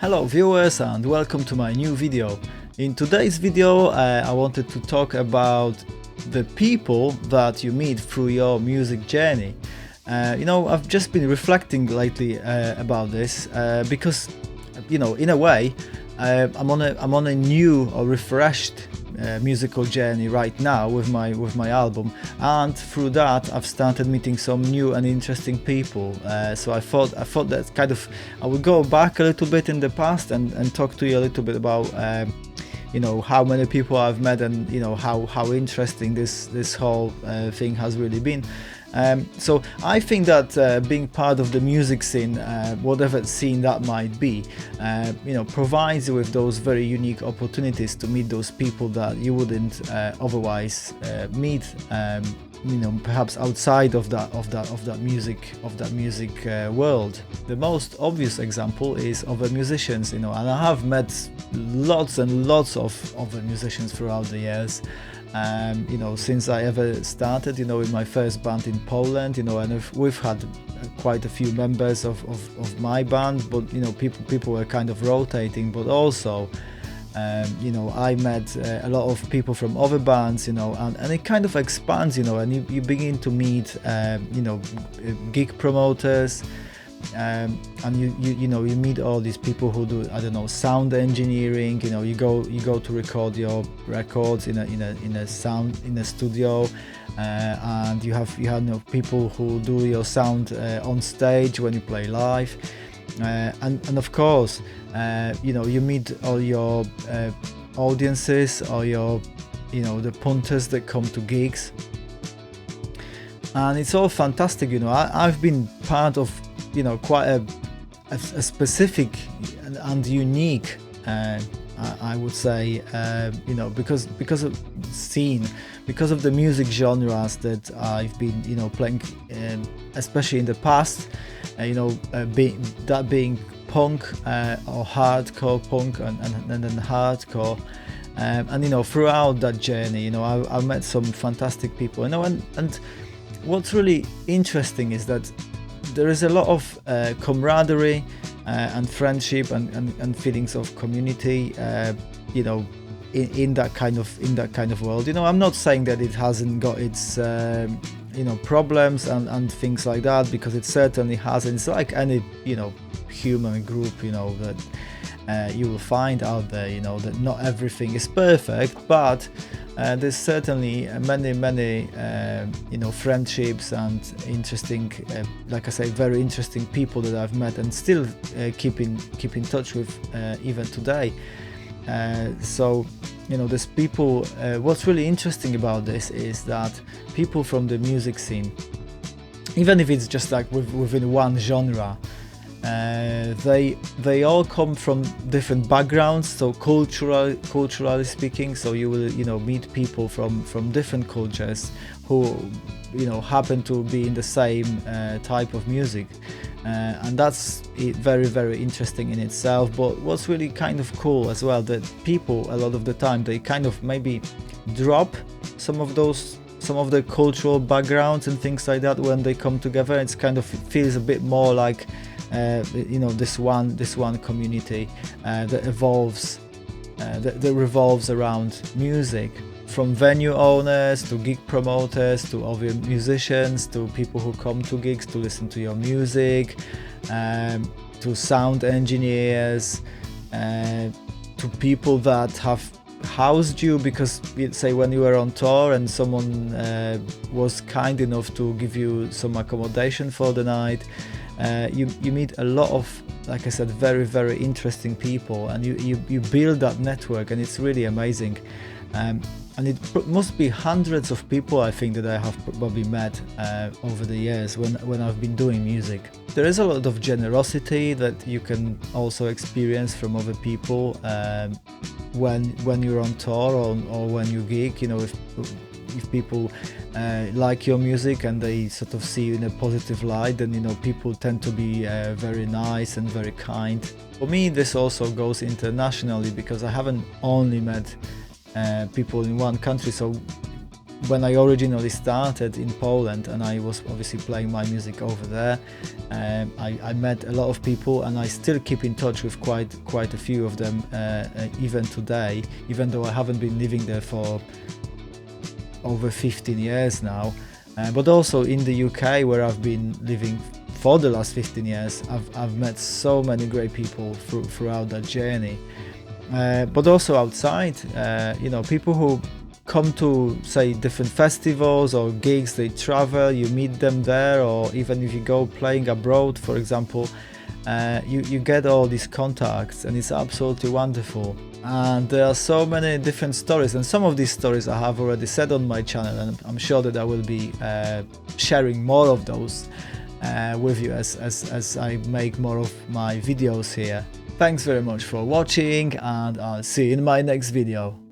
Hello viewers and welcome to my new video. In today's video I wanted to talk about the people that you meet through your music journey. I've just been reflecting lately about this because in a way I'm on a new or refreshed musical journey right now with my album, and through that I've started meeting some new and interesting people. So I thought that I would go back a little bit in the past and talk to you a little bit about how many people I've met, and how interesting this whole thing has really been. So I think that being part of the music scene, whatever scene that might be, provides you with those very unique opportunities to meet those people that you wouldn't otherwise meet. Perhaps outside of that music world. The most obvious example is other musicians, and I have met lots and lots of other musicians throughout the years. Since I ever started, in my first band in Poland, and we've had quite a few members of my band, but people were kind of rotating, but also I met a lot of people from other bands, and it kind of expands, and you begin to meet gig promoters, and you meet all these people who do, I don't know, sound engineering. You go to record your records in a studio, and you have people who do your sound on stage when you play live, and of course you meet all your audiences, or your the punters that come to gigs, and it's all fantastic. I've been part of quite a specific and unique, I would say, because of scene, because of the music genres that I've been playing, especially in the past, being punk or hardcore punk, and then hardcore, and throughout that journey, I met some fantastic people, and what's really interesting is that there is a lot of camaraderie and friendship and feelings of community, in that kind of world. I'm not saying that it hasn't got its problems and things like that, because it certainly has. And it's like any human group that you will find out there, that not everything is perfect, but there's certainly many friendships and interesting, like I say, very interesting people that I've met and still keep in touch with even today. So there's people. What's really interesting about this is that people from the music scene, even if it's just like within one genre, they all come from different backgrounds, so culturally speaking. So you will meet people from different cultures who happen to be in the same type of music, and that's very, very interesting in itself. But what's really kind of cool as well, that people a lot of the time, they kind of maybe drop some of the cultural backgrounds and things like that when they come together. It's kind of feels a bit more like this one community that evolves, that revolves around music, from venue owners to gig promoters to other musicians to people who come to gigs to listen to your music, to sound engineers, to people that have housed you because, say, when you were on tour and someone was kind enough to give you some accommodation for the night. You meet a lot of, like I said, very, very interesting people, and you build that network, and it's really amazing. And it must be hundreds of people, I think, that I have probably met over the years when I've been doing music. There is a lot of generosity that you can also experience from other people when you're on tour or when you gig. If people like your music and they sort of see you in a positive light, then people tend to be very nice and very kind. For me, this also goes internationally, because I haven't only met people in one country. So when I originally started in Poland, and I was obviously playing my music over there, I met a lot of people, and I still keep in touch with quite a few of them even today, even though I haven't been living there for over 15 years now. But also in the UK, where I've been living for the last 15 years, I've met so many great people throughout that journey. But also outside, you know, people who come to, say, different festivals or gigs, they travel, you meet them there, or even if you go playing abroad, for example, you get all these contacts, and it's absolutely wonderful. And there are so many different stories, and some of these stories I have already said on my channel, and I'm sure that I will be sharing more of those with you as I make more of my videos here. Thanks very much for watching, and I'll see you in my next video.